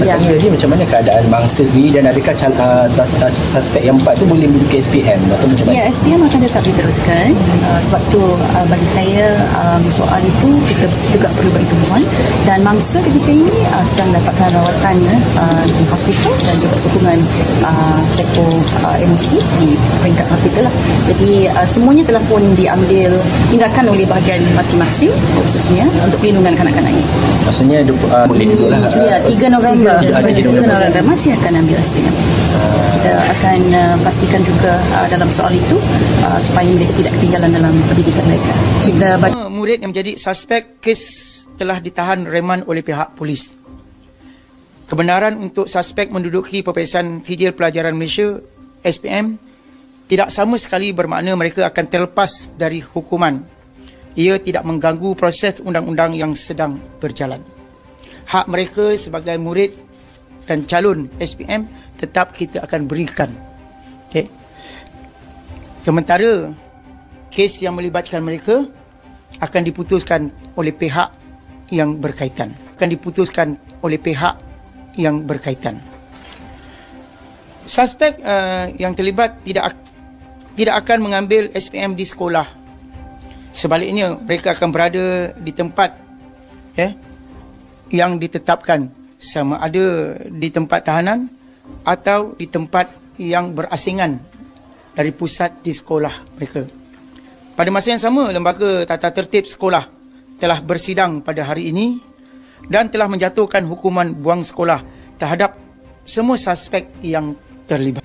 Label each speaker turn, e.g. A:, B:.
A: Ya.
B: Jadi macam mana keadaan mangsa sendiri dan adakah suspek yang 4 tu boleh menduduki SPM atau macam mana?
A: Ya, SPM akan tetap diteruskan. Sebab tu bagi saya soal itu kita juga perlu beri tumpuan, dan mangsa ketika ini sedang mendapatkan rawatan di hospital dan juga sokongan psiko-emosi di peringkat hospital lah. Jadi semuanya telah pun diambil tindakan oleh bahagian masing-masing, khususnya untuk perlindungan kanak-kanak ini.
B: Maksudnya boleh dulu lah.
A: Ya, 3 November masih akan ambil SPM. Kita akan pastikan juga dalam soal itu supaya mereka tidak ketinggalan dalam pendidikan mereka. Kita
C: murid yang menjadi suspek kes telah ditahan reman oleh pihak polis. Kebenaran untuk suspek menduduki Peperiksaan Sijil Pelajaran Malaysia SPM tidak sama sekali bermakna mereka akan terlepas dari hukuman. Ia tidak mengganggu proses undang-undang yang sedang berjalan. Hak mereka sebagai murid dan calon SPM tetap kita akan berikan. Okay. Sementara kes yang melibatkan mereka akan diputuskan oleh pihak yang berkaitan. Suspek yang terlibat tidak akan mengambil SPM di sekolah. Sebaliknya, mereka akan berada di tempat yang ditetapkan, sama ada di tempat tahanan atau di tempat yang berasingan dari pusat di sekolah mereka. Pada masa yang sama, Lembaga Tata Tertib Sekolah telah bersidang pada hari ini dan telah menjatuhkan hukuman buang sekolah terhadap semua suspek yang terlibat.